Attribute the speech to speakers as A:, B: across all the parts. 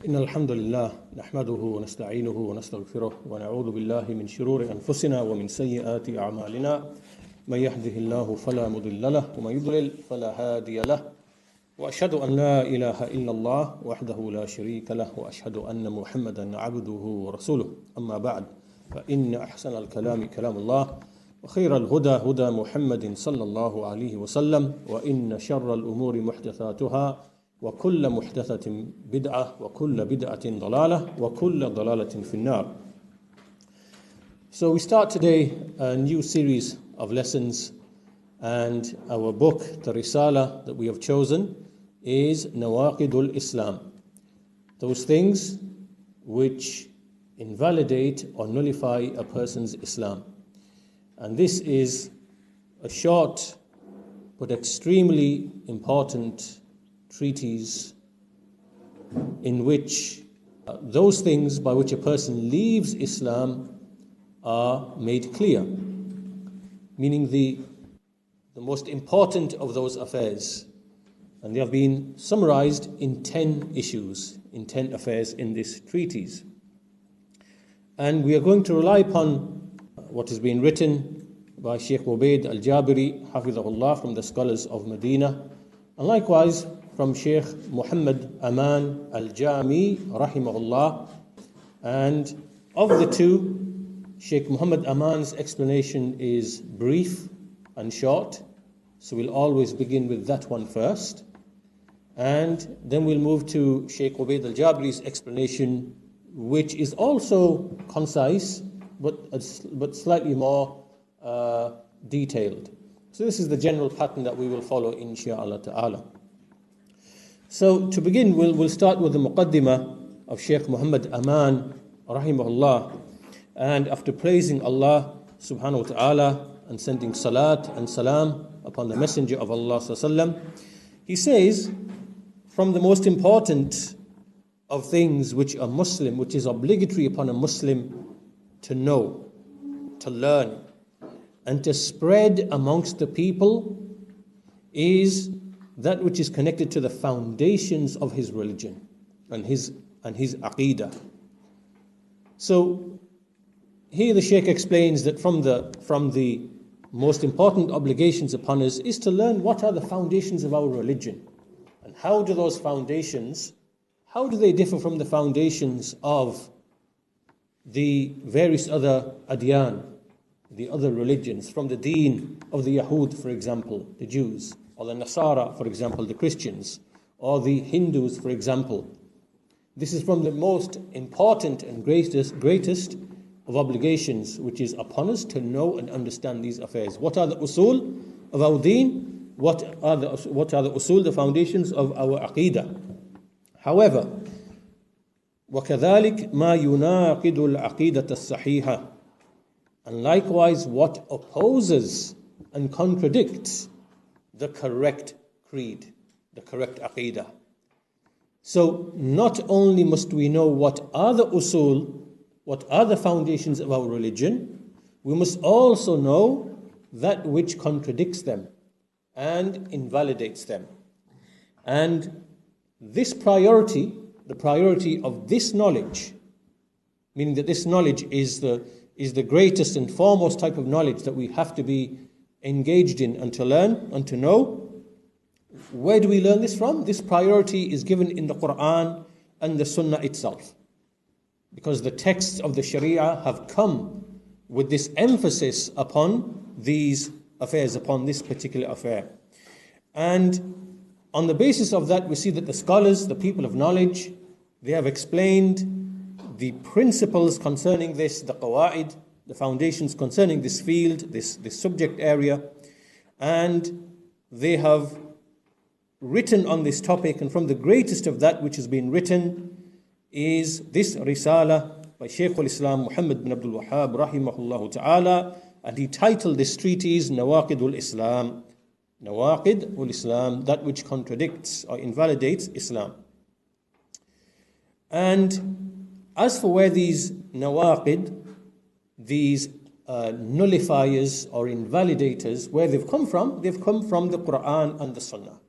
A: إن الحمد لله نحمده ونستعينه ونستغفره ونعوذ بالله من شرور أنفسنا ومن سيئات أعمالنا من يهده الله فلا مضل له ومن يضلل فلا هادي له وأشهد أن لا إله إلا الله وحده لا شريك له وأشهد أن محمدا عبده ورسوله أما بعد فإن أحسن الكلام كلام الله وخير الهدى هدى محمد صلى الله عليه وسلم وإن شر الأمور محدثاتها وكل محدثة بدعة وكل بدعة ضلالة وكل ضلالة في النار. So we start today a new series of lessons, and our book, the Risala that we have chosen, is Nawaqid Islam. Those things which invalidate or nullify a person's Islam. And this is a short but extremely important treatise in which those things by which a person leaves Islam are made clear, meaning the most important of those affairs. And they have been summarized in 10 issues, in 10 affairs in this treatise. And we are going to rely upon what has been written by Shaykh Muhammad al-Jabiri, hafidhahullah, from the scholars of Medina, and likewise from Shaykh Muhammad Aman al-Jami, rahimahullah. And of the two, Shaykh Muhammad Aman's explanation is brief and short, so we'll always begin with that one first. And then we'll move to Shaykh Muhammad al-Jabiri's explanation, which is also concise, but slightly more detailed. So this is the general pattern that we will follow, insha'Allah ta'ala. So to begin, we'll start with the muqaddimah of Shaykh Muhammad Aman, rahimahullah. And after praising Allah subhanahu wa ta'ala and sending salat and salam upon the Messenger of Allah sallallahu, he says, from the most important of things which a Muslim, which is obligatory upon a Muslim to know, to learn, and to spread amongst the people, is that which is connected to the foundations of his religion and his aqidah. So here the Shaykh explains that from the most important obligations upon us is to learn what are the foundations of our religion, and how do those foundations, how do they differ from the foundations of the various other adyan, the other religions, from the deen of the Yahud, for example, the Jews, or the Nasara, for example, the Christians, or the Hindus, for example. This is from the most important and greatest of obligations which is upon us, to know and understand these affairs. What are the usul of our deen? What are the usul, the foundations of our aqidah? However, وَكَذَلِكَ مَا يُنَاقِضُ الْعَقِيدَةَ الصَّحِيحَةَ, and likewise what opposes and contradicts the correct creed, the correct aqidah. So not only must we know what are the usul, what are the foundations of our religion, we must also know that which contradicts them and invalidates them. And this priority, the priority of this knowledge, meaning that this knowledge is the greatest and foremost type of knowledge that we have to be engaged in and to learn and to know. Where do we learn this from? This priority is given in the Quran and the Sunnah itself, because the texts of the Sharia have come with this emphasis upon these affairs, upon this particular affair. And on the basis of that, we see that the scholars, the people of knowledge, they have explained the principles concerning this, the qawaid, the foundations concerning this field, this subject area, and they have written on this topic. And from the greatest of that which has been written is this Risala by Shaykh al-Islam Muhammad bin Abd al-Wahhab, rahimahullah ta'ala, and he titled this treatise Nawaqid Islam. Nawaqid Islam, that which contradicts or invalidates Islam. And as for where these nawaqid, these nullifiers or invalidators, where they've come from the Quran and the Sunnah.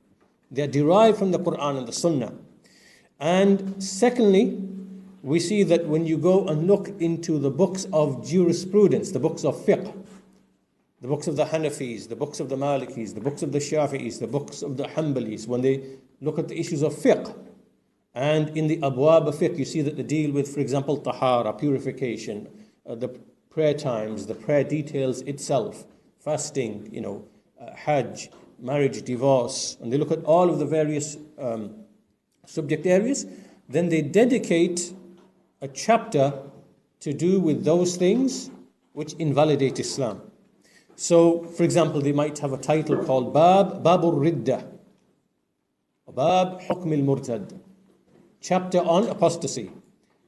A: They are derived from the Quran and the Sunnah. And secondly, we see that when you go and look into the books of jurisprudence, the books of fiqh, the books of the Hanafis, the books of the Malikis, the books of the Shafi'is, the books of the Hanbalis, when they look at the issues of fiqh, and in the abwab of fiqh, you see that they deal with, for example, tahara, purification, the prayer times, the prayer details itself, fasting, hajj, marriage, divorce, and they look at all of the various subject areas. Then they dedicate a chapter to do with those things which invalidate Islam. So, for example, they might have a title called Babur Ridda, Bab Hukm al-Murtad, chapter on apostasy,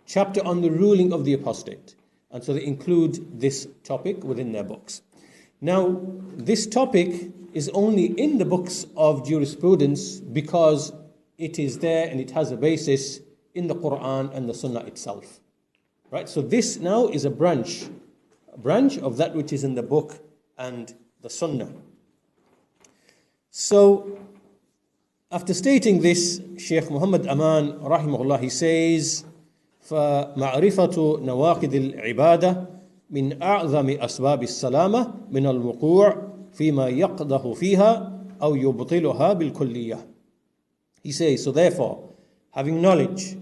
A: chapter on the ruling of the apostate. And so they include this topic within their books. Now, this topic is only in the books of jurisprudence because it is there and it has a basis in the Quran and the Sunnah itself. Right? So this now is a branch of that which is in the book and the Sunnah. So, after stating this, Shaykh Muhammad Aman, rahimahullah, he says, فَمَعْرِفَةُ نَوَاقِدِ الْعِبَادَةِ مِنْ أَعْظَمِ أَسْبَابِ السَّلَامَةِ مِنَ الْوُقُوعِ فِيمَا يَقْدَحُ فِيهَا أَوْ يُبْطِلُهَا بِالْكُلِّيَّةِ. He says, so therefore, having knowledge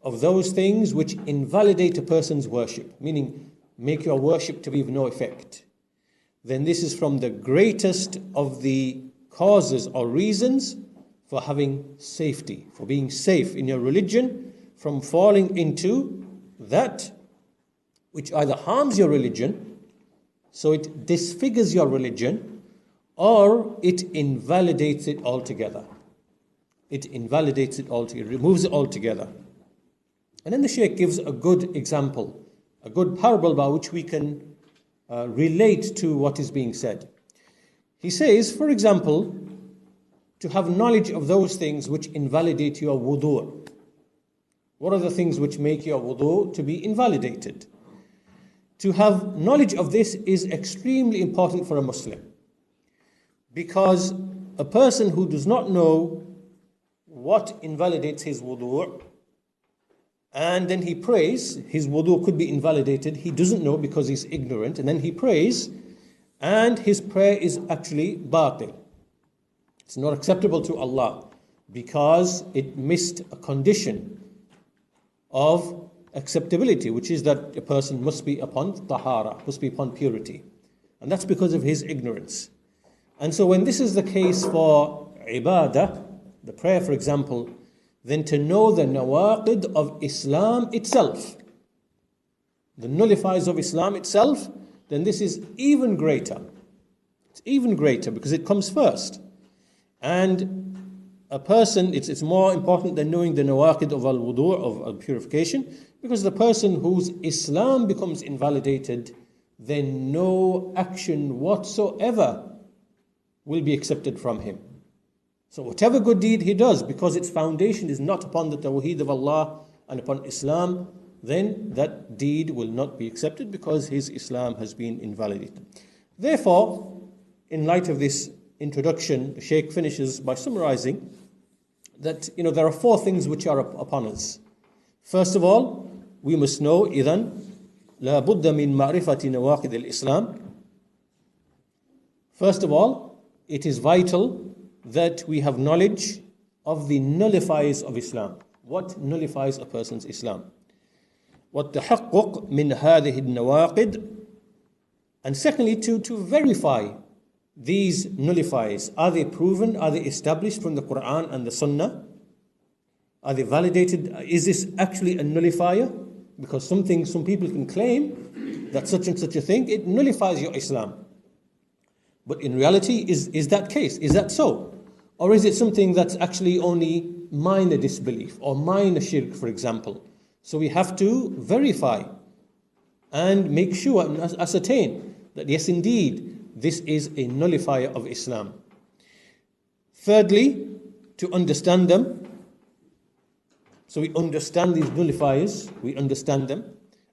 A: of those things which invalidate a person's worship, meaning make your worship to be of no effect, then this is from the greatest of the causes or reasons for having safety, for being safe in your religion, from falling into that which either harms your religion, so it disfigures your religion, or it invalidates it altogether. It invalidates it altogether, removes it altogether. And then the Shaykh gives a good example, a good parable by which we can relate to what is being said. He says, for example, to have knowledge of those things which invalidate your wudu. What are the things which make your wudu to be invalidated? To have knowledge of this is extremely important for a Muslim, because a person who does not know what invalidates his wudu, and then he prays, his wudu could be invalidated. He doesn't know because he's ignorant, and then he prays, and his prayer is actually batil. It's not acceptable to Allah because it missed a condition of acceptability, which is that a person must be upon tahara, must be upon purity. And that's because of his ignorance. And so when this is the case for ibadah, the prayer, for example, then to know the Nawaqid of Islam itself, the nullifiers of Islam itself, then this is even greater. It's even greater because it comes first. And a person, it's more important than knowing the Nawaqid of al-wudu, of purification, because the person whose Islam becomes invalidated, then no action whatsoever will be accepted from him. So whatever good deed he does, because its foundation is not upon the Tawheed of Allah and upon Islam, then that deed will not be accepted because his Islam has been invalidated. Therefore, in light of this introduction, the Shaykh finishes by summarizing that there are four things which are upon us. First of all, we must know إذن لا بد من معرفة نواقض الإسلام. First of all, it is vital that we have knowledge of the nullifiers of Islam. What nullifies a person's Islam? والتحقق من هذه النواقض. And secondly, to verify these nullifiers. Are they proven? Are they established from the Quran and the Sunnah? Are they validated? Is this actually a nullifier? Because some people can claim that such and such a thing, it nullifies your Islam. But in reality, is that case? Is that so? Or is it something that's actually only minor disbelief or minor shirk, for example? So we have to verify and make sure and ascertain that yes, indeed, this is a nullifier of Islam. Thirdly, to understand them. So we understand these nullifiers, we understand them.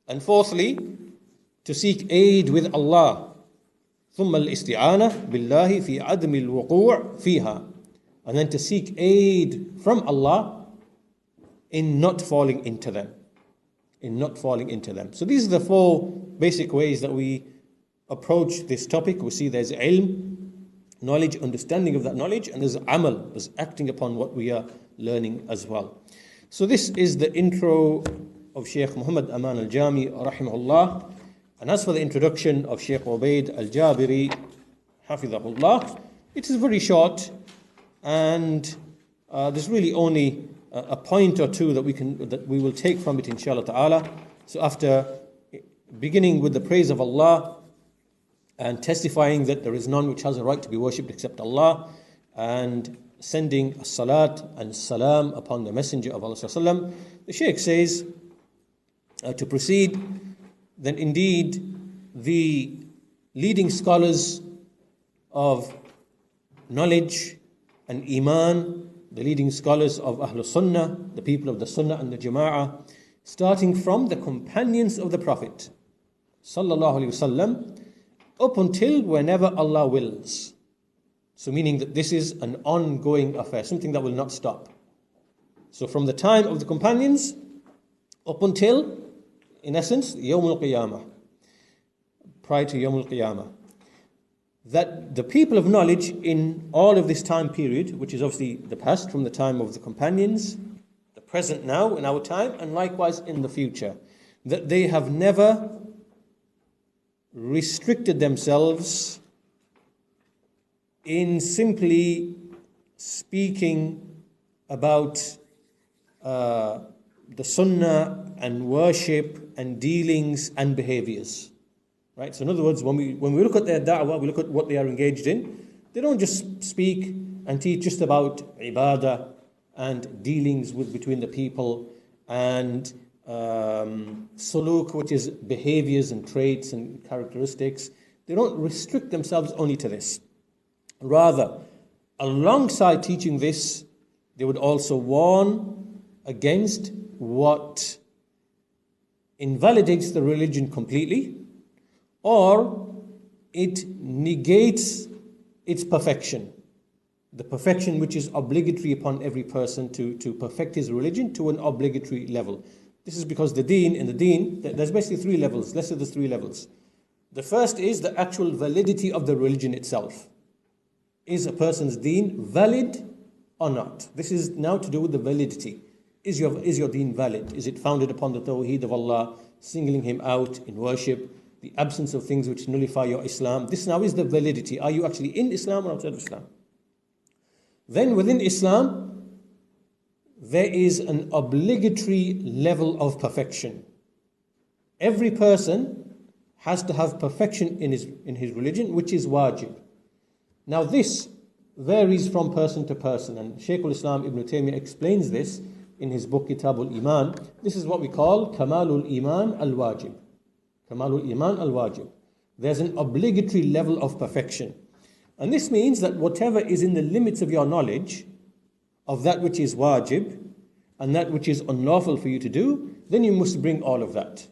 A: And fourthly, to seek aid with Allah. ثم الاستعانة بالله في عدم الوقوع فيها. And then to seek aid from Allah in not falling into them. In not falling into them. So these are the four basic ways that we approach this topic. We see there's ilm, knowledge, understanding of that knowledge, and there's amal, there's acting upon what we are learning as well. So this is the intro of Shaykh Muhammad Aman al-Jami rahimahullah. And as for the introduction of Shaykh Ubaid al-Jabiri hafidhahullah, it is very short, and there's really only a point or two that we will take from it, inshallah ta'ala. So after beginning with the praise of Allah and testifying that there is none which has a right to be worshipped except Allah, and sending a salat and salam upon the Messenger of Allah sallallahu alaihi wasallam, the Shaykh says to proceed, then indeed the leading scholars of knowledge and iman, the leading scholars of Ahlul Sunnah, the people of the Sunnah and the Jama'ah, starting from the companions of the Prophet sallallahu alaihi wasallam, up until whenever Allah wills. So meaning that this is an ongoing affair, something that will not stop. So from the time of the companions up until, in essence, Yawm al-Qiyamah, prior to Yawm al-Qiyamah, that the people of knowledge in all of this time period, which is obviously the past, from the time of the companions, the present now in our time, and likewise in the future, that they have never restricted themselves in simply speaking about the Sunnah and worship and dealings and behaviors. Right? So in other words, when we look at their da'wah, we look at what they are engaged in, they don't just speak and teach just about ibadah and dealings between the people and suluk, which is behaviors and traits and characteristics. They don't restrict themselves only to this. Rather, alongside teaching this, they would also warn against what invalidates the religion completely, or it negates its perfection. The perfection which is obligatory upon every person to perfect his religion to an obligatory level. This is because in the deen, there's basically three levels. Let's say there's three levels. The first is the actual validity of the religion itself. Is a person's deen valid or not? This is now to do with the validity. Is your deen valid? Is it founded upon the tawheed of Allah, singling Him out in worship, the absence of things which nullify your Islam? This now is the validity. Are you actually in Islam or outside of Islam? Then within Islam, there is an obligatory level of perfection. Every person has to have perfection in his religion, which is wajib. Now this varies from person to person, and Shaykh al-Islam Ibn Taymiyyah explains this in his book Kitab al-Iman. This is what we call Kamalul Iman al-Wajib. Kamalul Iman al-Wajib. There's an obligatory level of perfection. And this means that whatever is in the limits of your knowledge of that which is wajib and that which is unlawful for you to do, then you must bring all of that.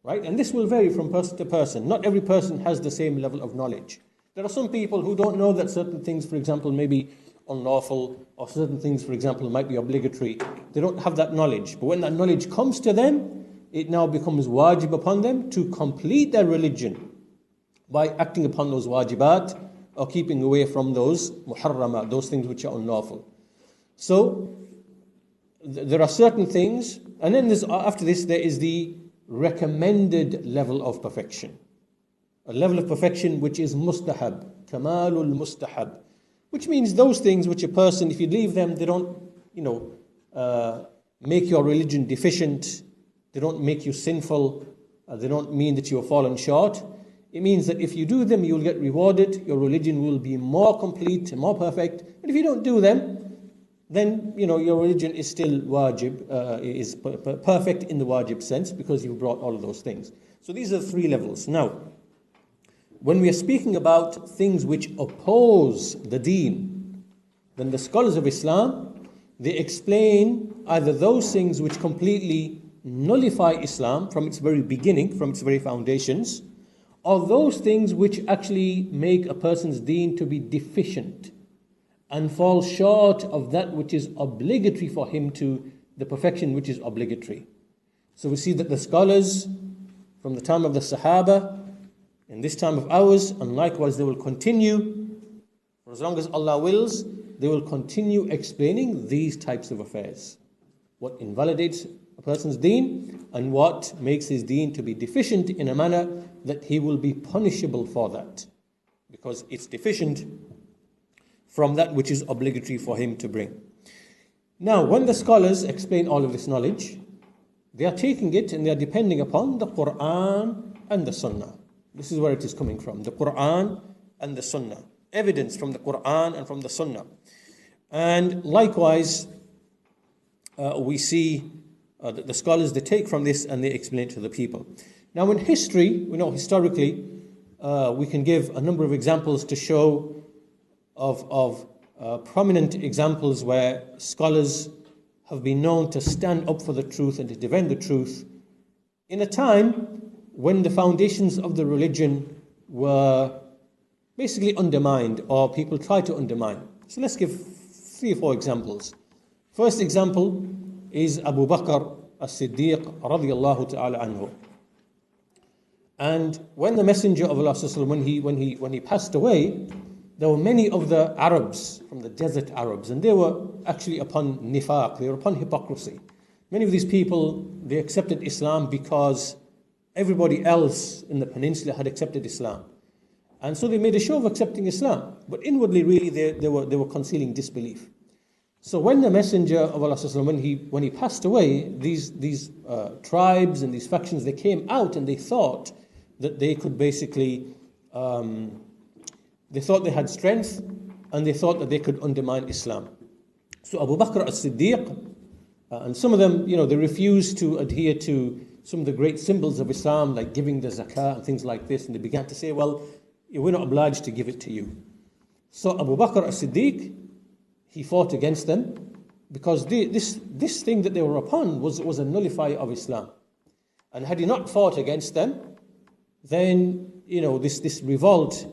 A: Right? And this will vary from person to person. Not every person has the same level of knowledge. There are some people who don't know that certain things, for example, may be unlawful, or certain things, for example, might be obligatory. They don't have that knowledge. But when that knowledge comes to them, it now becomes wajib upon them to complete their religion by acting upon those wajibat or keeping away from those muharramat, those things which are unlawful. So there are certain things, and then after this there is the recommended level of perfection. A level of perfection which is mustahab, kamalul mustahab, which means those things which a person, if you leave them, they don't, make your religion deficient, they don't make you sinful, they don't mean that you have fallen short. It means that if you do them, you will get rewarded, your religion will be more complete, more perfect. And if you don't do them, then your religion is still wajib, is perfect in the wajib sense, because you brought all of those things. So these are the three levels. Now, when we are speaking about things which oppose the deen, then the scholars of Islam, they explain either those things which completely nullify Islam from its very beginning, from its very foundations, or those things which actually make a person's deen to be deficient and fall short of that which is obligatory for him to the perfection which is obligatory. So we see that the scholars from the time of the Sahaba, in this time of ours, and likewise they will continue, for as long as Allah wills, they will continue explaining these types of affairs. What invalidates a person's deen and what makes his deen to be deficient in a manner that he will be punishable for that, because it's deficient from that which is obligatory for him to bring. Now, when the scholars explain all of this knowledge, they are taking it and they are depending upon the Quran and the Sunnah. This is where it is coming from, the Quran and the Sunnah. Evidence from the Quran and from the Sunnah. And likewise, we see that the scholars, they take from this and they explain it to the people. Now in history, we know historically, we can give a number of examples to show of prominent examples where scholars have been known to stand up for the truth and to defend the truth in a time when the foundations of the religion were basically undermined, or people tried to undermine. So let's give 3 or 4 examples. First example is Abu Bakr as-Siddiq radiyallahu ta'ala anhu. And when the Messenger of Allah when he passed away, there were many of the Arabs, from the desert Arabs, and they were actually upon nifaq, they were upon hypocrisy. Many of these people, they accepted Islam because everybody else in the peninsula had accepted Islam. And so they made a show of accepting Islam, but inwardly really they were concealing disbelief. So when the Messenger of Allah when he passed away, these tribes and these factions, they came out and they thought that they could basically they thought they had strength, and they thought that they could undermine Islam. So Abu Bakr as-Siddiq, and some of them, they refused to adhere to some of the great symbols of Islam, like giving the zakah and things like this, and they began to say, well, we're not obliged to give it to you. So Abu Bakr as-Siddiq, he fought against them, because this thing that they were upon was a nullifier of Islam. And had he not fought against them, then, this revolt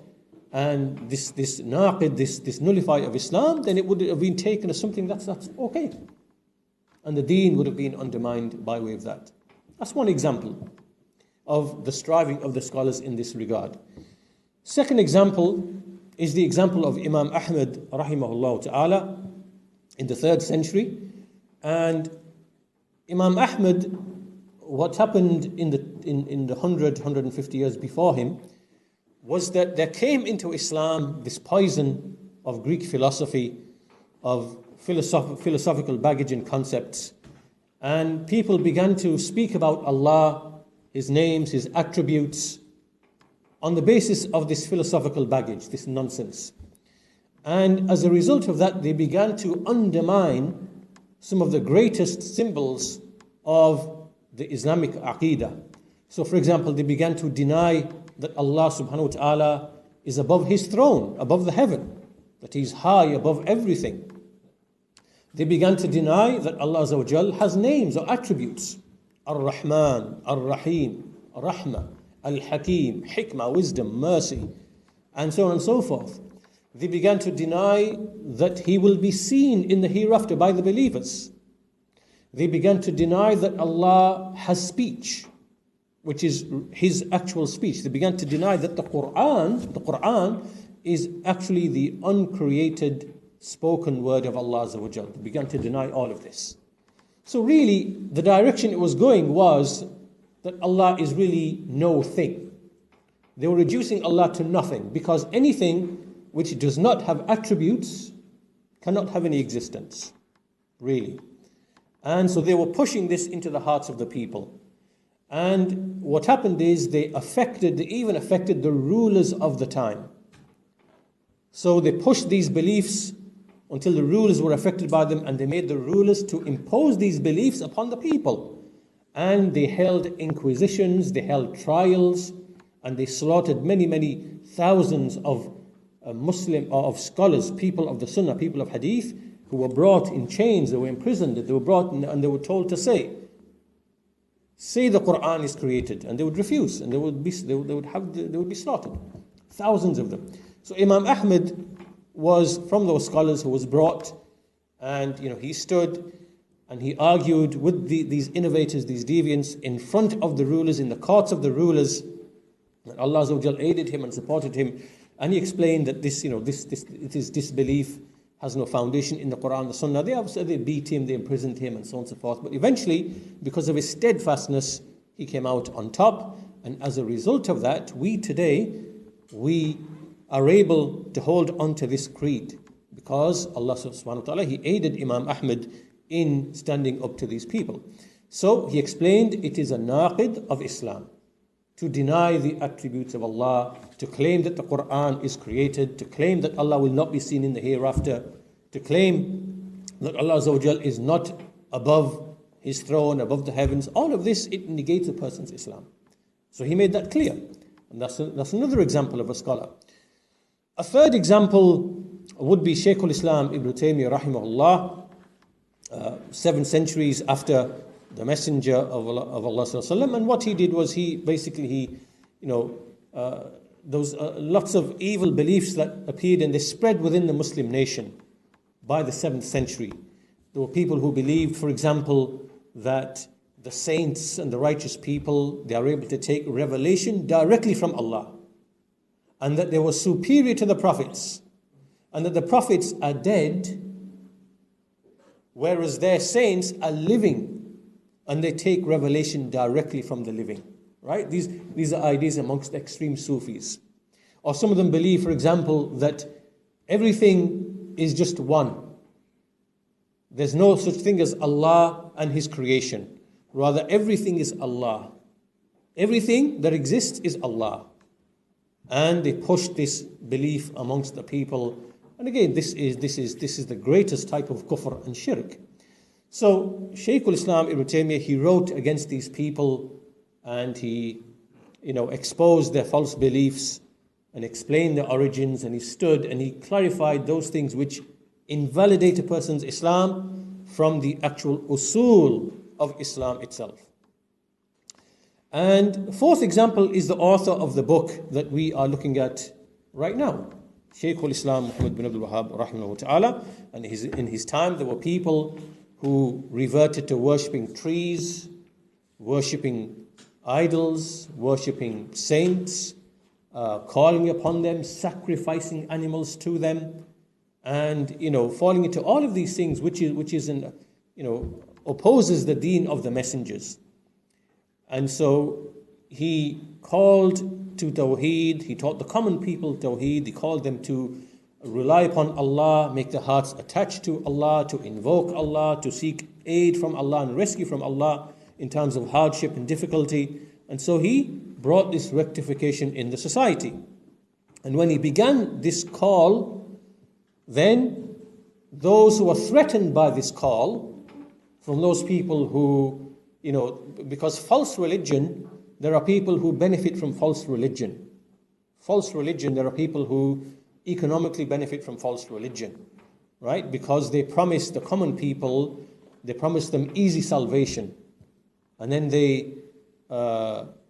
A: and this Naqd, this nullifier of Islam, then it would have been taken as something that's okay. And the deen would have been undermined by way of that. That's one example of the striving of the scholars in this regard. Second example is the example of Imam Ahmad rahimahullah ta'ala in the 3rd century. And Imam Ahmad, what happened in the 150 years before him was that there came into Islam this poison of Greek philosophy, of philosophical baggage and concepts, and people began to speak about Allah, His names, His attributes, on the basis of this philosophical baggage, this nonsense. And as a result of that, they began to undermine some of the greatest symbols of the Islamic Aqidah. So for example, they began to deny that Allah subhanahu wa ta'ala is above His throne, above the heaven, that He's high above everything. They began to deny that Allah Azza wa Jal has names or attributes. Ar-Rahman, Ar-Rahim, Rahmah, Al-Hakim, Hikmah, wisdom, mercy, and so on and so forth. They began to deny that He will be seen in the hereafter by the believers. They began to deny that Allah has speech, which is His actual speech. They began to deny that the Quran is actually the uncreated spoken word of Allah Azza wa Jal. They began to deny all of this. So really, the direction it was going was that Allah is really no thing. They were reducing Allah to nothing, because anything which does not have attributes cannot have any existence, really. And so they were pushing this into the hearts of the people. And what happened is they even affected the rulers of the time. So they pushed these beliefs until the rulers were affected by them, and they made the rulers to impose these beliefs upon the people. And they held inquisitions, they held trials, and they slaughtered many, many thousands of Muslim or of scholars, people of the Sunnah, people of Hadith, who were brought in chains, they were imprisoned, they were brought in, and they were told to say the Quran is created, and they would refuse, and they would be slaughtered. Thousands of them. So Imam Ahmad was from those scholars who was brought, and he stood and he argued with these innovators, these deviants, in front of the rulers, in the courts of the rulers. And Allah Azza wa Jal aided him and supported him, and he explained that this disbelief has no foundation in the Quran and the Sunnah. They beat him, they imprisoned him, and so on and so forth. But eventually, because of his steadfastness, he came out on top. And as a result of that, we today are able to hold on to this creed, because Allah subhanahu wa ta'ala, He aided Imam Ahmad in standing up to these people. So he explained it is a Naqd of Islam to deny the attributes of Allah, to claim that the Quran is created, to claim that Allah will not be seen in the hereafter, to claim that Allah Azza wa Jal is not above His throne, above the heavens. All of this, it negates a person's Islam. So he made that clear. And that's another example of a scholar. A third example would be Shaykh Islam Ibn Taymiyyah rahimahullah, 7 centuries after the Messenger of Allah sallallahu alaihi wasallam. And what he did was those lots of evil beliefs that appeared and they spread within the Muslim nation by the 7th century. There were people who believed, for example, that the saints and the righteous people, they are able to take revelation directly from Allah, and that they were superior to the prophets, and that the prophets are dead, whereas their saints are living, and they take revelation directly from the living. Right? These are ideas amongst extreme Sufis. Or some of them believe, for example, that everything is just one. There's no such thing as Allah and His creation. Rather, everything is Allah. Everything that exists is Allah. And they push this belief amongst the people. And again, this is the greatest type of kufr and shirk. So Shaykh Islam Ibn Taymiyyah, he wrote against these people, and he exposed their false beliefs and explained their origins, and he stood and he clarified those things which invalidate a person's Islam from the actual usul of Islam itself. And fourth example is the author of the book that we are looking at right now, Shaykh Islam Muhammad bin Abd rahimahullah ta'ala. And in his time there were people who reverted to worshipping trees, worshipping idols, worshipping saints, calling upon them, sacrificing animals to them, and falling into all of these things which opposes the deen of the messengers. And so he called to Tawheed, he taught the common people Tawheed, he called them to rely upon Allah, make their hearts attached to Allah, to invoke Allah, to seek aid from Allah and rescue from Allah in times of hardship and difficulty. And so he brought this rectification in the society. And when he began this call, then those who were threatened by this call, from those people who, because false religion, there are people who benefit from false religion. False religion, there are people who economically benefit from false religion, right? Because they promise the common people, they promise them easy salvation. And then they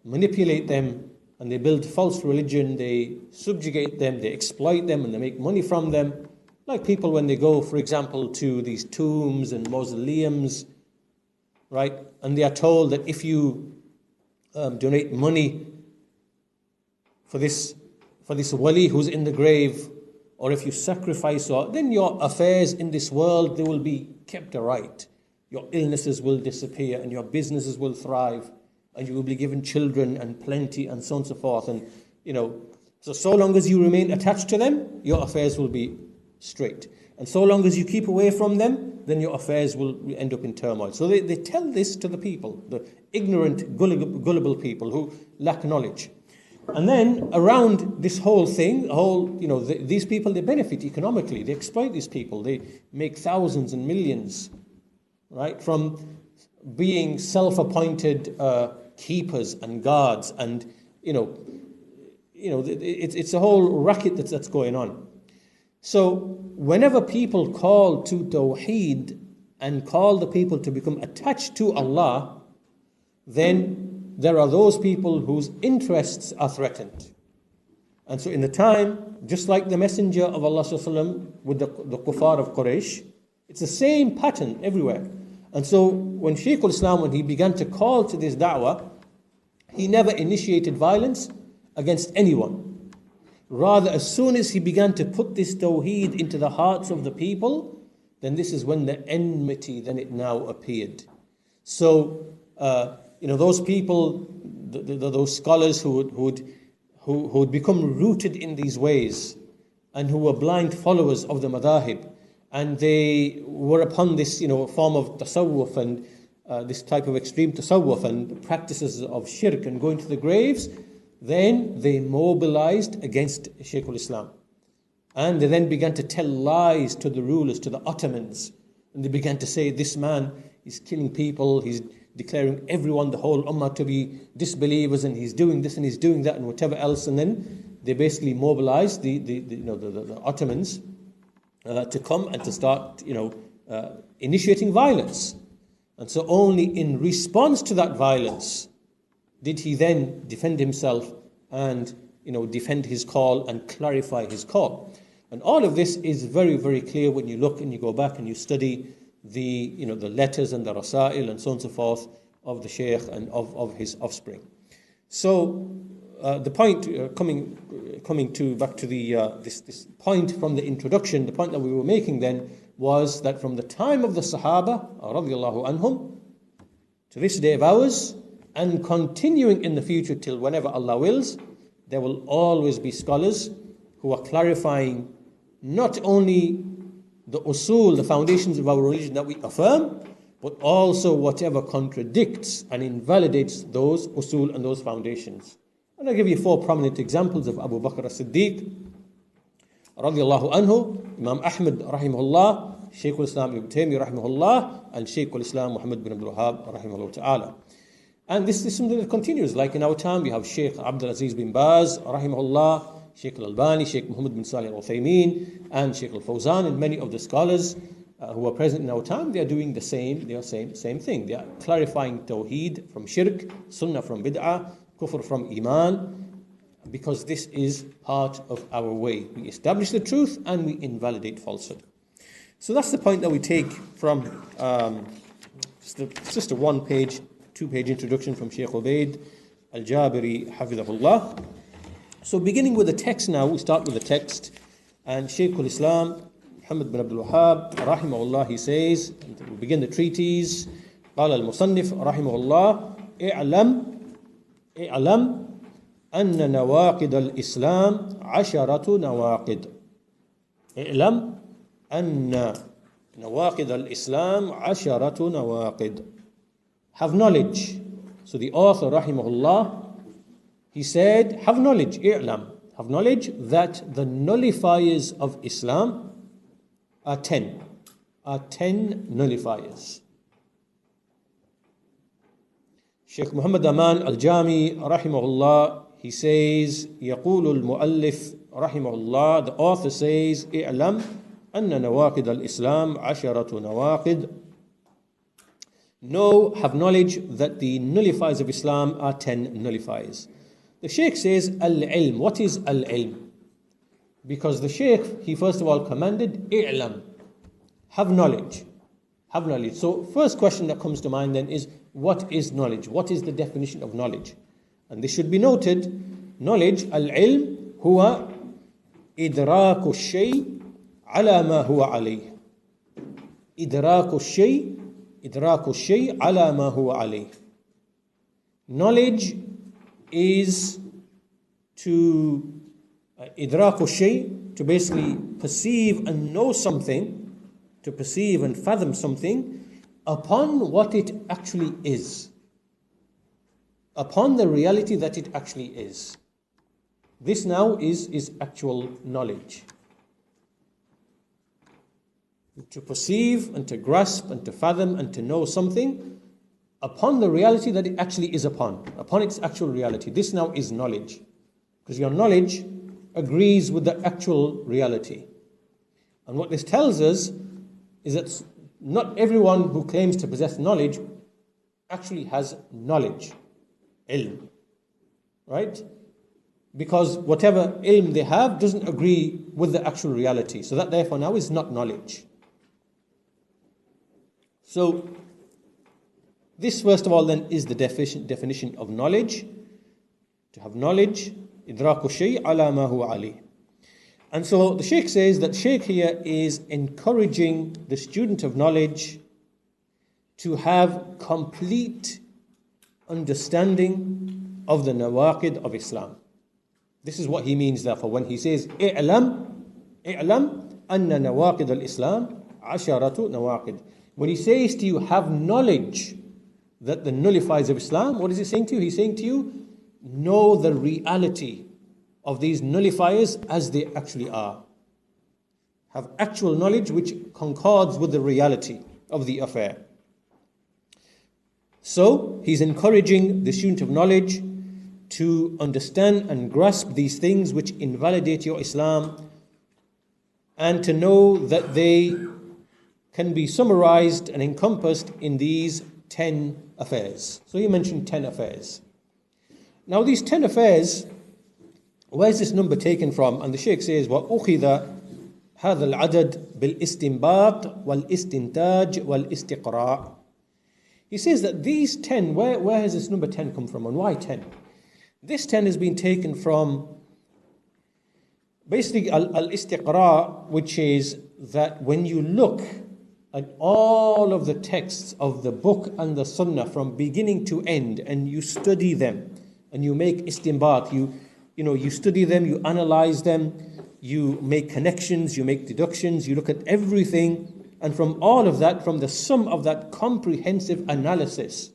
A: manipulate them, and they build false religion, they subjugate them, they exploit them, and they make money from them. Like people when they go, for example, to these tombs and mausoleums, right? And they are told that if you donate money for this wali who's in the grave, or if you sacrifice, then your affairs in this world, they will be kept aright. Your illnesses will disappear, and your businesses will thrive, and you will be given children and plenty, and so on and so forth. And so long as you remain attached to them, your affairs will be straight. And so long as you keep away from them, then your affairs will end up in turmoil. So they tell this to the people, the ignorant, gullible people who lack knowledge. And then around this whole thing, these people, they benefit economically. They exploit these people. They make thousands and millions, right, from being self-appointed keepers and guards, and it's a whole racket that's going on. So whenever people call to Tawheed and call the people to become attached to Allah, then there are those people whose interests are threatened. And so in the time, just like the Messenger of Allah with the kuffar of Quraysh, it's the same pattern everywhere. And so when Shaykh al-Islam, when he began to call to this da'wah, he never initiated violence against anyone. Rather, as soon as he began to put this tawheed into the hearts of the people, then this is when the enmity, then it now appeared. So, those people, those scholars who'd become rooted in these ways and who were blind followers of the madahib, and they were upon this, form of tasawwuf and this type of extreme tasawwuf and practices of shirk and going to the graves, then they mobilized against Shaykh al-Islam. And they then began to tell lies to the rulers, to the Ottomans. And they began to say, this man is killing people, he's declaring everyone, the whole ummah, to be disbelievers, and he's doing this and he's doing that and whatever else. And then they basically mobilized the Ottomans to come and to start, initiating violence. And so only in response to that violence did he then defend himself and, defend his call and clarify his call. And all of this is very, very clear when you look and you go back and you study the letters and the rasail and so on and so forth of the Shaykh and of his offspring. So the point coming to back to the this point from the introduction, the point that we were making then was that from the time of the Sahaba radiallahu anhum to this day of ours, and continuing in the future till whenever Allah wills, there will always be scholars who are clarifying not only the usul, the foundations of our religion that we affirm, but also whatever contradicts and invalidates those usul and those foundations. And I'll give you 4 prominent examples of Abu Bakr as-Siddiq radiallahu anhu, Imam Ahmad rahimahullah, Shaykh al-Islam ibn Taymiyyah rahimahullah, and Shaykh al-Islam Muhammad bin Abd rahimahullah ta'ala. And this is something that continues. Like in our time, we have Shaykh Abdul Aziz bin Baz rahimahullah, Shaykh al-Albani, Shaykh Muhammad bin Salih al-Uthaymeen, and Shaykh al-Fawzan, and many of the scholars who are present in our time. They are doing the same thing. They are clarifying tawheed from shirk, sunnah from bid'ah, kufr from iman, because this is part of our way. We establish the truth and we invalidate falsehood. So that's the point that we take from just a 1-page, 2-page introduction from Shaykh Ubaid al-Jabiri hafidhahullah. So beginning with the text now, we start with the text, and Shaykh al-Islam Muhammad bin Abd rahimahullah, he says, we begin the treatise, قال المصنف رحمه الله اعلم أن نواقض الإسلام 10 نواقض. اعلم أن نواقض الإسلام 10 نواقض. Have knowledge. So the author rahimahullah, he said, have knowledge, i'lam, have knowledge that the nullifiers of Islam are 10 nullifiers. Shaykh Muhammad Aman al-Jami rahimahullah, he says, يقول المؤلف رحمه الله, the author says, اعلم أن نواقض الإسلام 10 نواقض. Know, have knowledge that the nullifiers of Islam are 10 nullifiers. The Shaykh says, al-ilm. What is al-ilm? Because the Shaykh, he first of all commanded, i'lam, have knowledge. Have knowledge. So first question that comes to mind then is, what is knowledge? What is the definition of knowledge? And this should be noted, knowledge, al-ilm, huwa idraku shay ala ma huwa alayh. Idraku shay ala ma huwa alayh. Knowledge is to idraku shay, to basically perceive and know something, to perceive and fathom something upon what it actually is, upon the reality that it actually is. This now is actual knowledge. To perceive and to grasp and to fathom and to know something upon the reality that it actually is upon its actual reality. This now is knowledge, because your knowledge agrees with the actual reality. And what this tells us is that not everyone who claims to possess knowledge actually has knowledge, ilm, right? Because whatever ilm they have doesn't agree with the actual reality. So that therefore now is not knowledge. So This, first of all, then, is the definition of knowledge. To have knowledge, idraku shay ala ma huwa alayh. And so the Shaykh says that Shaykh here is encouraging the student of knowledge to have complete understanding of the Nawaqid of Islam. This is what he means, therefore, when he says, i'lam anna Nawaqid al-Islam asharatu nawaqid. When he says to you, have knowledge that the nullifiers of Islam, what is he saying to you? He's saying to you, know the reality of these nullifiers as they actually are. Have actual knowledge which concords with the reality of the affair. So, he's encouraging the student of knowledge to understand and grasp these things which invalidate your Islam, and to know that they can be summarized and encompassed in these 10 affairs. So he mentioned 10 affairs. Now these 10 affairs, where's this number taken from? And the Shaykh says, وَأُخِذَ هَذَا الْعَدَدْ بِالْإِسْتِنْبَاطِ وَالْإِسْتِنْتَاجِ وَالْإِسْتِقْرَاءِ. He says that these 10, where has this number 10 come from, and why 10? This 10 has been taken from basically al-istiqra, which is that when you look at all of the texts of the book and the Sunnah from beginning to end, and you study them, and you make istinbat, you study them, you analyze them, you make connections, you make deductions, you look at everything, and from all of that, from the sum of that comprehensive analysis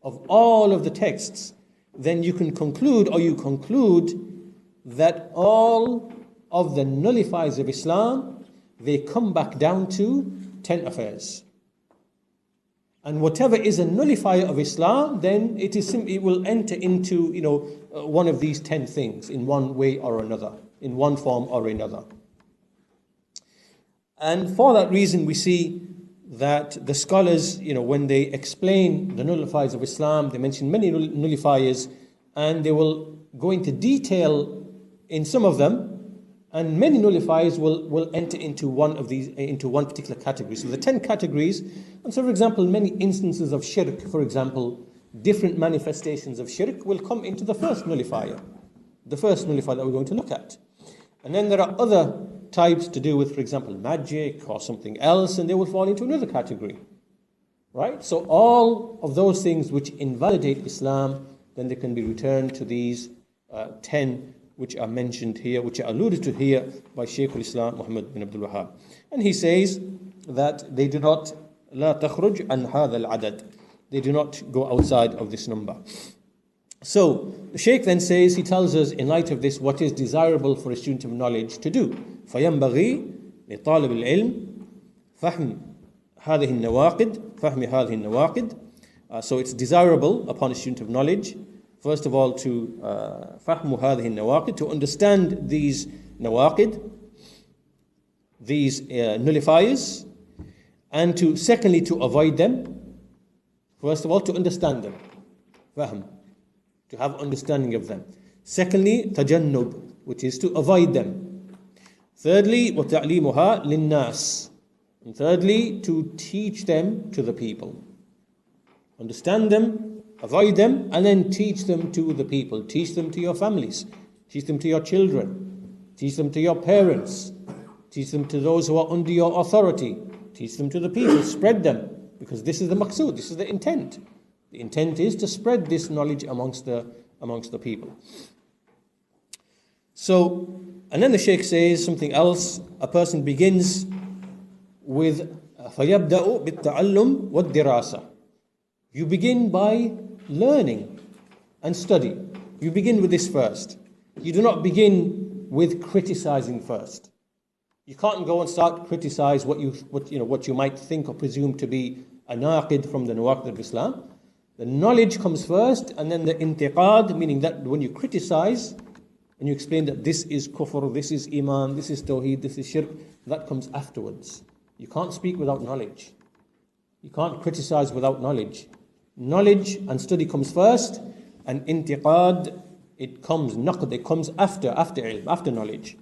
A: of all of the texts, then you can conclude, or you conclude, that all of the nullifiers of Islam, they come back down to 10 affairs. And whatever is a nullifier of Islam, then it will enter into one of these 10 things in one way or another, in one form or another. And for that reason, we see that the scholars, when they explain the nullifiers of Islam, they mention many nullifiers, and they will go into detail in some of them, and many nullifiers will enter into one of these, into one particular category. So the 10 categories, and so for example, many instances of shirk, for example, different manifestations of shirk will come into the first nullifier that we're going to look at. And then there are other types to do with, for example, magic or something else, and they will fall into another category. Right? So all of those things which invalidate Islam, then they can be returned to these 10 which are mentioned here, which are alluded to here by Shaykh al-Islam Muhammad bin Abd. And he says that they do not, لا تخرج عن هذا العدد. They do not go outside of this number. So the Shaykh then says, he tells us in light of this what is desirable for a student of knowledge to do. فينبغي لطالب العلم فهم هذه النواقد. So it's desirable upon a student of knowledge, first of all, to فهم هذه النواقد, to understand these nawaqid, these nullifiers, and to secondly to avoid them. First of all, to understand them, fahm, to have understanding of them. Secondly, tajannub, which is to avoid them. Thirdly, وَتَعْلِيمُهَا لِلنَّاسِ, and thirdly, to teach them to the people. Understand them, avoid them, and then teach them to the people. Teach them to your families, teach them to your children, teach them to your parents, teach them to those who are under your authority, teach them to the people, spread them, because this is the maqsood, this is the intent. The intent is to spread this knowledge amongst the people. So, and then the Shaykh says something else. A person begins with فَيَبْدَأُ بِالتَّعَلُّمِ وَالدِّرَاسَةِ. You begin by learning and study. You begin with this first. You do not begin with criticizing first. You can't go and start criticize what you might think or presume to be a naqid from the Nawaqid of Islam. The knowledge comes first, and then the intiqad, meaning that when you criticize and you explain that this is kufr, this is iman, this is tawheed, this is shirk, that comes afterwards. You can't speak without knowledge. You can't criticize without knowledge. Knowledge and study comes first, and intiqad, it comes, naqd, it comes after ilm, after knowledge.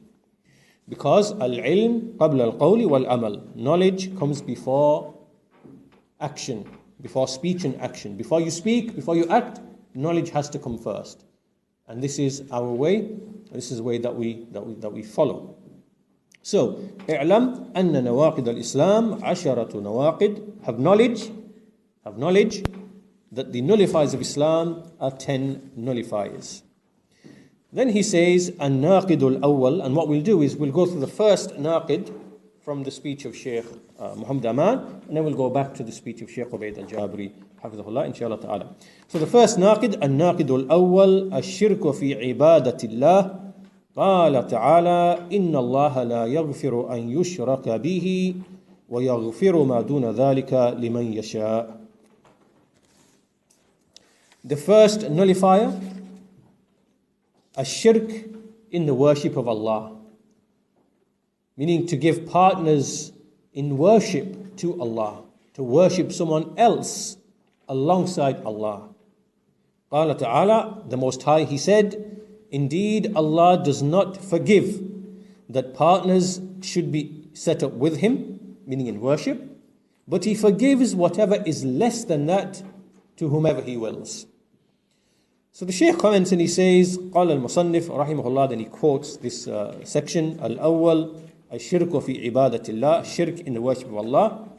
A: Because al-ilm qabla al-qawli wal-amal. Knowledge comes before action, before speech and action. Before you speak, before you act, knowledge has to come first. And this is our way. This is the way that we follow. So, اعلم أن نواقض الإسلام عشرة نواقض. Have knowledge that the nullifiers of Islam are 10 nullifiers. Then he says, الناقد الأول, and what we'll do is we'll go through the first naqid from the speech of Shaykh Muhammad Aman, and then we'll go back to the speech of Shaykh Ubaid al-Jabri, حفظه inshallah ta'ala. So the first naqid, الناقد الأول الشرك في عبادة الله. قال تعالى إن الله لا يغفر أن يشرك به ويغفر ما دون ذلك لمن يشاء. The first nullifier, shirk in the worship of Allah, meaning to give partners in worship to Allah, to worship someone else alongside Allah. قال تعالى, the Most High, He said, indeed Allah does not forgive that partners should be set up with Him, meaning in worship, but He forgives whatever is less than that to whomever He wills. So the Shaykh comments and he says, قال المصنف رحمه الله, then he quotes this section, الأول الشرك في عبادة الله, shirk in the worship of Allah.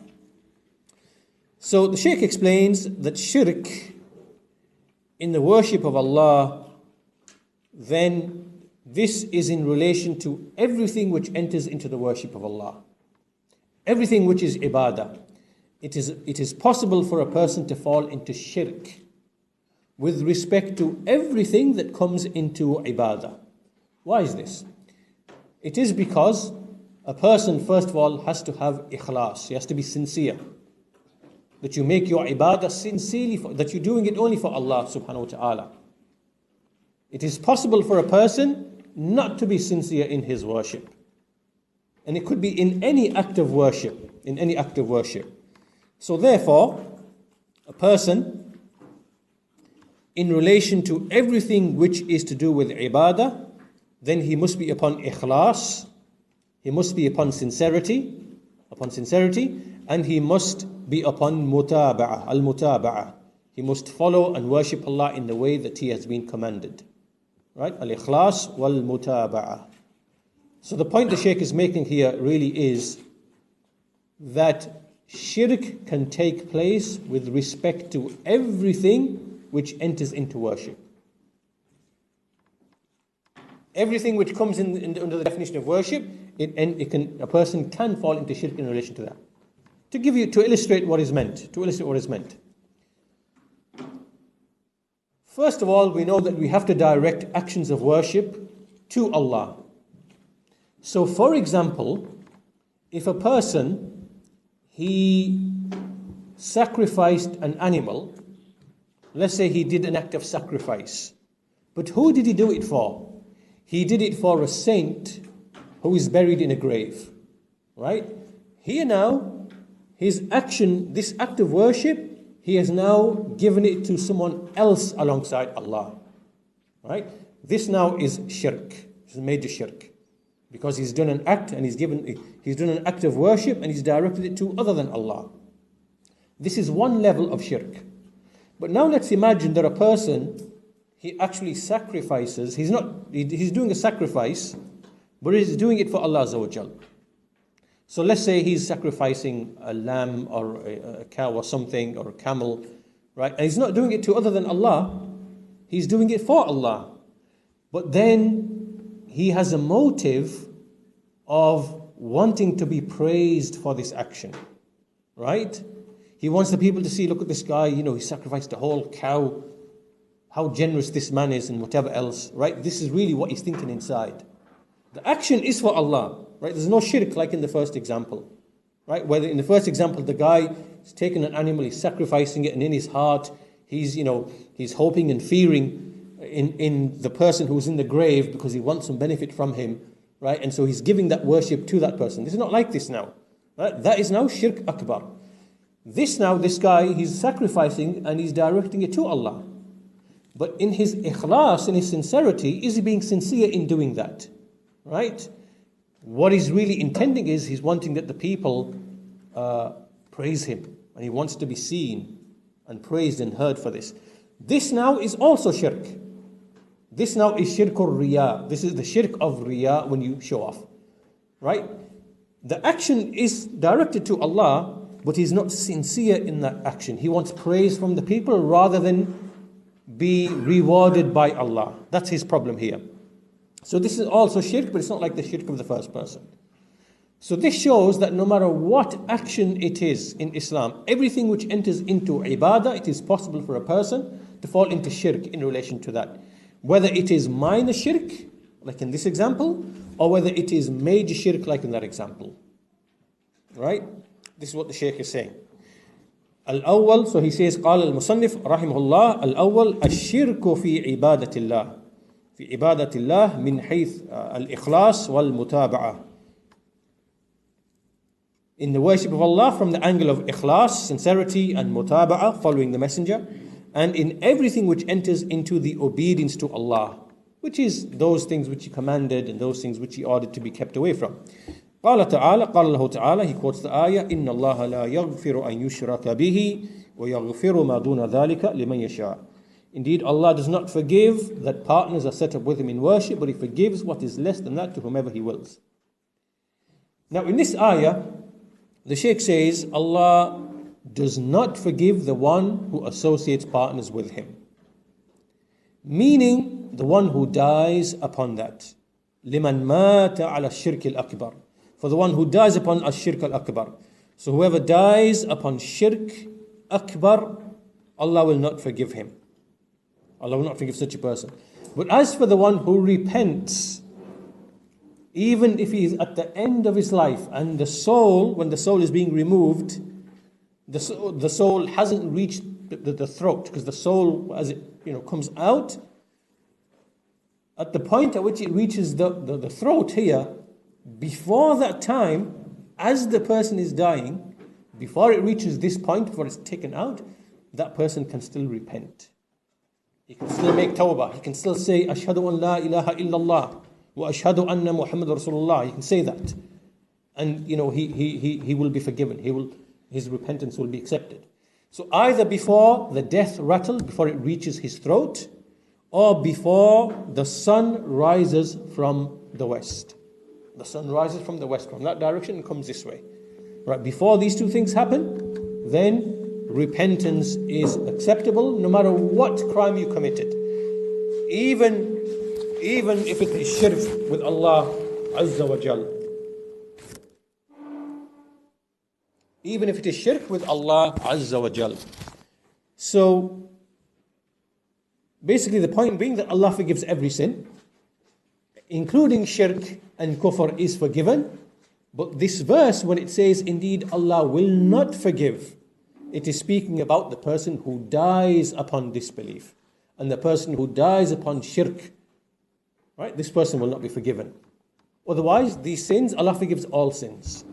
A: So the Shaykh explains that shirk in the worship of Allah, then this is in relation to everything which enters into the worship of Allah. Everything which is ibadah. It is possible for a person to fall into shirk with respect to everything that comes into ibadah. Why is this? It is because a person, first of all, has to have ikhlas. He has to be sincere. That you make your ibadah sincerely, that you're doing it only for Allah subhanahu wa ta'ala. It is possible for a person not to be sincere in his worship. And it could be in any act of worship. So therefore, a person, in relation to everything which is to do with ibadah, then he must be upon ikhlas, he must be upon sincerity, and he must be upon mutaba'ah, al-mutaba'ah. He must follow and worship Allah in the way that He has been commanded. Right? Al-ikhlas wal-mutaba'ah. So the point the Shaykh is making here really is that shirk can take place with respect to everything which enters into worship. Everything which comes under the definition of worship, a person can fall into shirk in relation to that. To illustrate what is meant. First of all, we know that we have to direct actions of worship to Allah. So, for example, if a person, he sacrificed an animal, let's say he did an act of sacrifice, but who did he do it for? He did it for a saint who is buried in a grave, right? Here now, his action, this act of worship, he has now given it to someone else alongside Allah, right? This now is shirk. It's a major shirk, because he's done an act and he's done an act of worship and he's directed it to other than Allah. This is one level of shirk. But now let's imagine that a person, he actually sacrifices. He's doing a sacrifice, but he's doing it for Allah Azza wa Jal. So let's say he's sacrificing a lamb or a cow or something, or a camel, right? And he's not doing it to other than Allah. He's doing it for Allah. But then he has a motive of wanting to be praised for this action, right? He wants the people to see, look at this guy, he sacrificed a whole cow, how generous this man is, and whatever else, right? This is really what he's thinking inside. The action is for Allah, right? There's no shirk like in the first example, right? Whether in the first example, the guy is taking an animal, he's sacrificing it, and in his heart, he's hoping and fearing in the person who's in the grave because he wants some benefit from him, right? And so he's giving that worship to that person. This is not like this now, right? That is now shirk akbar. This guy, he's sacrificing and he's directing it to Allah. But in his ikhlas, in his sincerity, is he being sincere in doing that? Right? What he's really intending is he's wanting that the people praise him. And he wants to be seen. and praised and heard for this. This now is also shirk. This now is shirk or riya. This is the shirk of riya when you show off. Right? The action is directed to Allah, but he's not sincere in that action. He wants praise from the people rather than be rewarded by Allah. That's his problem here. So this is also shirk, but it's not like the shirk of the first person. So this shows that no matter what action it is in Islam, everything which enters into ibadah, it is possible for a person to fall into shirk in relation to that. Whether it is minor shirk, like in this example, or whether it is major shirk, like in that example. Right? This is what the Shaykh is saying. Al-awwal, so he says, قال المصنف رحمه الله الأول الشرك في عبادة الله في عبادة الله من حيث الإخلاص والمتابعة. In the worship of Allah from the angle of ikhlas, sincerity, and mutaba'ah, following the messenger, and in everything which enters into the obedience to Allah, which is those things which he commanded and those things which he ordered to be kept away from. قال تعالى, قال الله تعالى, he quotes the ayah, إن الله لا يغفر أن يشرك به ويغفر ما دون ذلك لمن يشاء. Indeed, Allah does not forgive that partners are set up with him in worship, but he forgives what is less than that to whomever he wills. Now in this ayah, the Shaykh says, Allah does not forgive the one who associates partners with him. Meaning, the one who dies upon that. لِمَنْ مَاتَ عَلَى الشِّرْكِ الْأَكْبَرِ. For the one who dies upon الشِّرْكَ الْأَكْبَرِ. So whoever dies upon shirk akbar, Allah will not forgive him. Allah will not forgive such a person. But as for the one who repents, even if he is at the end of his life and the soul, when the soul is being removed, the soul hasn't reached the throat, because the soul, as it comes out, at the point at which it reaches the throat here, before that time, as the person is dying, before it reaches this point, before it's taken out, that person can still repent. He can still make tawbah. He can still say, Ashhadu an la ilaha illallah. وَأَشْهَدُ أَنَّ مُحَمَّدٌ رَسُولُ اللَّهِ. He can say that. And, he will be forgiven. His repentance will be accepted. So either before the death rattle, before it reaches his throat, or before the sun rises from the west. The sun rises from the west, from that direction, and comes this way. Right, before these two things happen, then repentance is acceptable, no matter what crime you committed. Even if it is shirk with Allah Azza wa Jal. Even if it is shirk with Allah Azza wa Jal. So, basically the point being that Allah forgives every sin, including shirk and kufr is forgiven. But this verse, when it says, indeed Allah will not forgive, it is speaking about the person who dies upon disbelief. And the person who dies upon shirk. Right? This person will not be forgiven. Otherwise, these sins, Allah forgives all sins.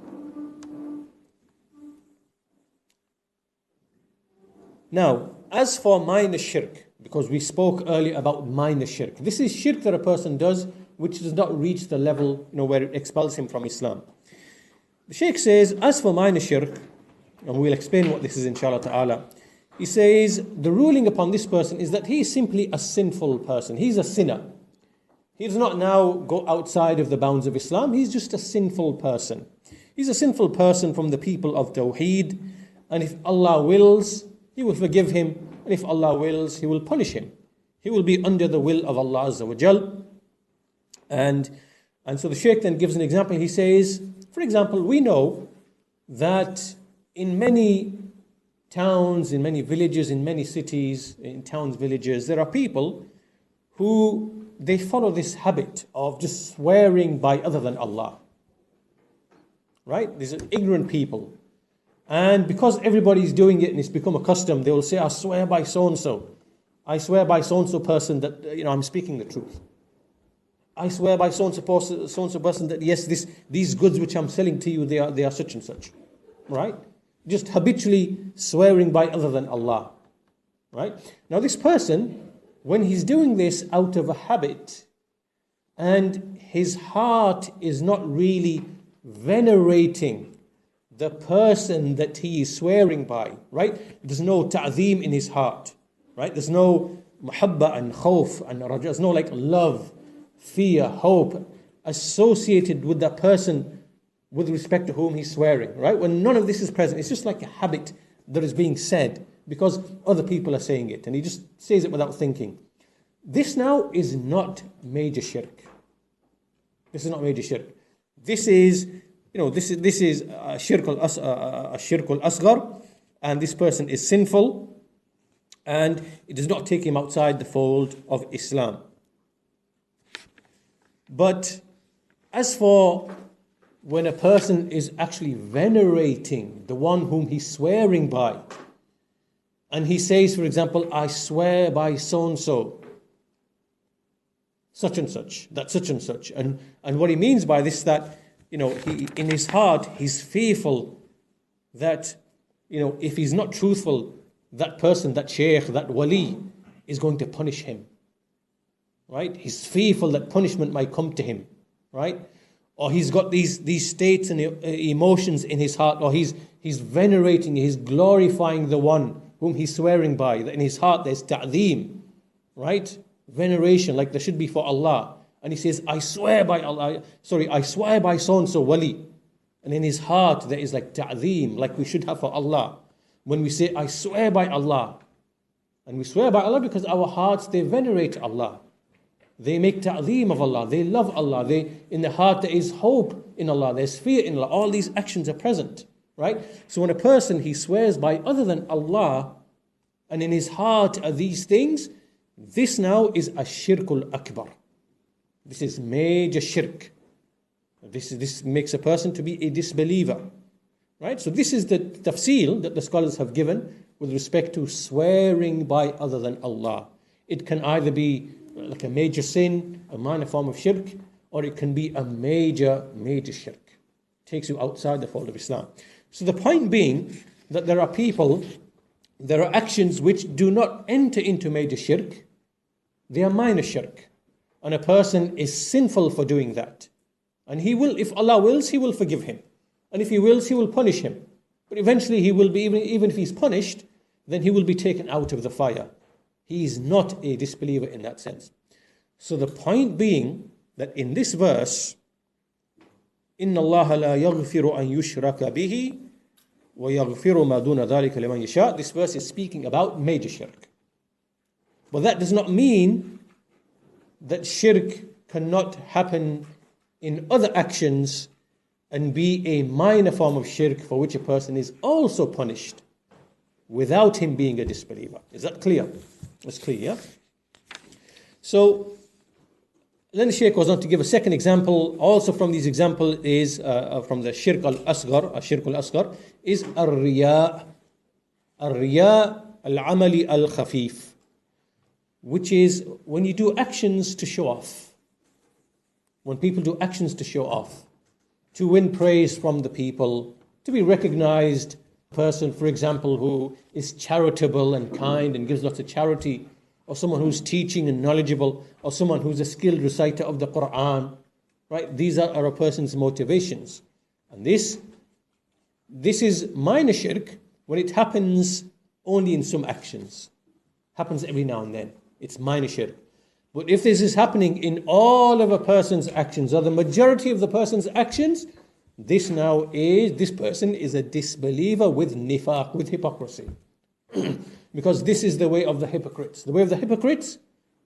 A: Now, as for minor shirk, because we spoke earlier about minor shirk, this is shirk that a person does which does not reach the level where it expels him from Islam. The Shaykh says, as for minor shirk, and we'll explain what this is inshallah ta'ala, he says, the ruling upon this person is that he is simply a sinful person. He's a sinner. He does not now go outside of the bounds of Islam. He's just a sinful person. He's a sinful person from the people of Tawheed. And if Allah wills, He will forgive him. And if Allah wills, He will punish him. He will be under the will of Allah Azza wa Jal. And so the Shaykh then gives an example. He says, for example, we know that in many towns, in many villages, in many cities, in towns, villages, there are people who they follow this habit of just swearing by other than Allah. Right? These are ignorant people. And because everybody's doing it and it's become a custom, they will say, I swear by so-and-so. I swear by so-and-so person that, I'm speaking the truth. I swear by so-and-so person that, yes, these goods which I'm selling to you, they are such and such. Right? Just habitually swearing by other than Allah. Right? Now this person, when he's doing this out of a habit, and his heart is not really venerating the person that he is swearing by, right? There's no ta'zeem in his heart, right? There's no muhabba and khawf and raja. There's no like love, fear, hope associated with that person with respect to whom he's swearing, right? When none of this is present, it's just like a habit that is being said because other people are saying it, and he just says it without thinking. This now is not major shirk. This is not major shirk. This is, this is a shirk al-asghar, and this person is sinful, and it does not take him outside the fold of Islam. But as for when a person is actually venerating the one whom he's swearing by, and he says, for example, I swear by so-and-so, such and such, that such and such. And what he means by this, that, he, in his heart, he's fearful that, if he's not truthful, that person, that shaykh, that wali, is going to punish him. Right? He's fearful that punishment might come to him. Right? Or he's got these states and emotions in his heart, or he's venerating, he's glorifying the one whom he's swearing by. In his heart there's ta'zeem, right? Veneration, like there should be for Allah. And he says, I swear by Allah, I swear by so-and-so wali. And in his heart there is like ta'zeem, like we should have for Allah. When we say, I swear by Allah. And we swear by Allah because our hearts, they venerate Allah. They make ta'zeem of Allah. They love Allah. In the heart there is hope in Allah. There's fear in Allah. All these actions are present, right? So when a person, he swears by other than Allah, and in his heart are these things, this now is a shirkul akbar. This is major shirk. This makes a person to be a disbeliever, right? So this is the tafsil that the scholars have given with respect to swearing by other than Allah. It can either be like a major sin, a minor form of shirk, or it can be a major shirk. It takes you outside the fold of Islam. So the point being that there are actions which do not enter into major shirk. They are minor shirk. And a person is sinful for doing that. And he will, if Allah wills, he will forgive him. And if he wills, he will punish him. But eventually he will be, even if he's punished, then he will be taken out of the fire. He is not a disbeliever in that sense. So the point being that in this verse, إِنَّ اللَّهَ لَا يَغْفِرُ أَن يُشْرَكَ بِهِ وَيَغْفِرُ مَا دُونَ ذَلِكَ لِمَنْ يَشَاءُ. This verse is speaking about major shirk. But that does not mean that shirk cannot happen in other actions and be a minor form of shirk for which a person is also punished without him being a disbeliever. Is that clear? It's clear, yeah? So then the Shaykh goes on to give a second example. Also from these examples is from the Shirk al-Asghar, is al-Riya. Al-Riya al-Amali al-Khafif, which is when you do actions to show off. When people do actions to show off, to win praise from the people, to be recognized. Person, for example, who is charitable and kind and gives lots of charity, or someone who's teaching and knowledgeable, or someone who's a skilled reciter of the Quran, right? These are a person's motivations. And this is minor shirk when it happens only in some actions. Happens every now and then. It's minor shirk. But if this is happening in all of a person's actions, or the majority of the person's actions, this person is a disbeliever with nifaq, with hypocrisy. Because this is the way of the hypocrites. The way of the hypocrites,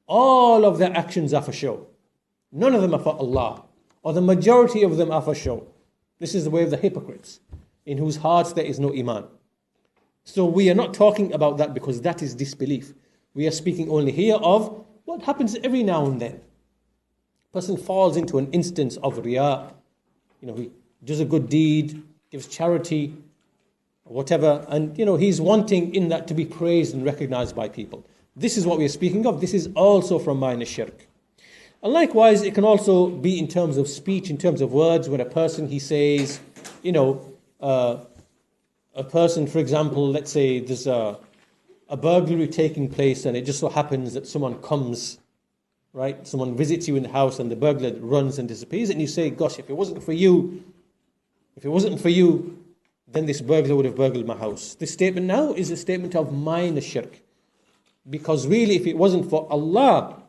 A: all of their actions are for show. None of them are for Allah, or the majority of them are for show. This is the way of the hypocrites, in whose hearts there is no iman. So we are not talking about that because that is disbelief. We are speaking only here of what happens every now and then. A person falls into an instance of riya. He does a good deed, gives charity, or whatever, and he's wanting in that to be praised and recognized by people. This is what we are speaking of. This is also from minor shirk. And likewise, it can also be in terms of speech, in terms of words, when a person, he says, a person, for example, let's say there's a burglary taking place, and it just so happens that someone comes, right? Someone visits you in the house, and the burglar runs and disappears, and you say, gosh, if it wasn't for you, then this burglar would have burgled my house. This statement now is a statement of minor shirk. Because really, if it wasn't for Allah,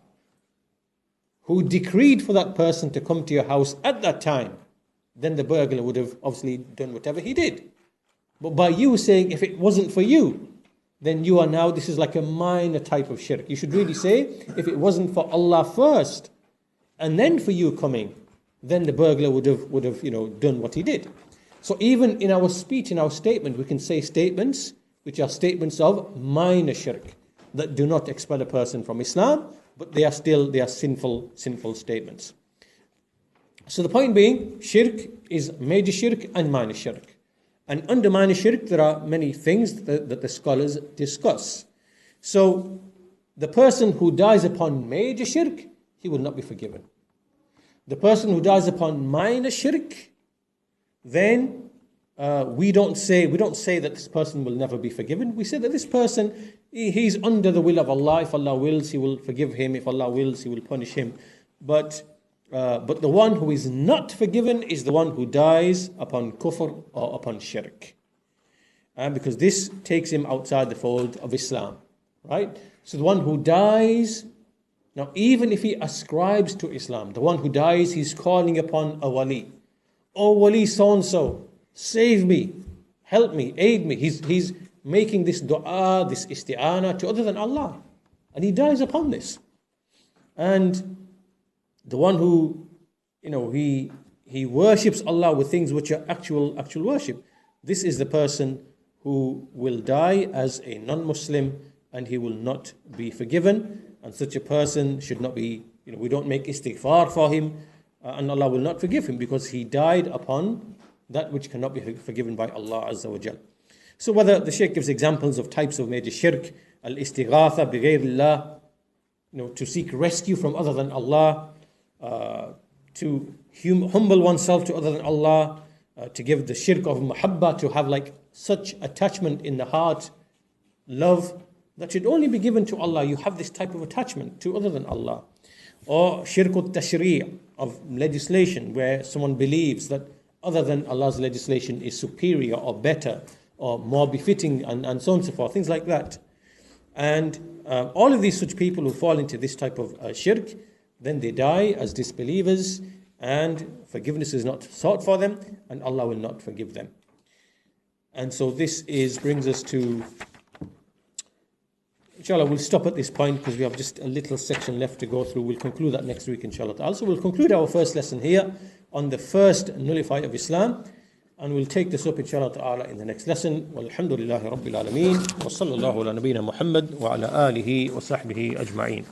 A: who decreed for that person to come to your house at that time, then the burglar would have obviously done whatever he did. But by you saying, if it wasn't for you, then you are now, this is like a minor type of shirk. You should really say, if it wasn't for Allah first, and then for you coming, then the burglar would have done what he did. So even in our speech, in our statement, we can say statements which are statements of minor shirk that do not expel a person from Islam, but they are sinful statements. So the point being, shirk is major shirk and minor shirk. And under minor shirk, there are many things that the scholars discuss. So the person who dies upon major shirk, he will not be forgiven. The person who dies upon minor shirk, then we don't say that this person will never be forgiven. We say that this person, he's under the will of Allah. If Allah wills, He will forgive him. If Allah wills, He will punish him. But the one who is not forgiven is the one who dies upon kufr or upon shirk. Because this takes him outside the fold of Islam. Right? So the one who dies, now even if he ascribes to Islam, the one who dies, he's calling upon a wali. Oh wali so-and-so, save me, help me, aid me. He's making this dua, this isti'ana to other than Allah. And he dies upon this. And the one who, he worships Allah with things which are actual worship. This is the person who will die as a non-Muslim and he will not be forgiven. And such a person should not be, we don't make istighfar for him and Allah will not forgive him because he died upon that which cannot be forgiven by Allah Azza wa Jal. So whether the Shaykh gives examples of types of major shirk, al-istighatha bighayrillah, to seek rescue from other than Allah, to humble oneself to other than Allah, to give the shirk of muhabba, to have like such attachment in the heart, love, that should only be given to Allah. You have this type of attachment to other than Allah. Or shirkut tashri' of legislation, where someone believes that other than Allah's legislation is superior or better or more befitting and so on and so forth, things like that. And all of these such people who fall into this type of shirk, then they die as disbelievers and forgiveness is not sought for them and Allah will not forgive them. And so this brings us to, inshallah, we'll stop at this point because we have just a little section left to go through. We'll conclude that next week, inshallah. Also, we'll conclude our first lesson here on the first nullify of Islam. And we'll take this up, inshallah ta'ala, in the next lesson. Walhamdulillahi Rabbil Alameen. Wa sallallahu ala nabiyyina Muhammad wa ala alihi wa sahbihi ajma'een.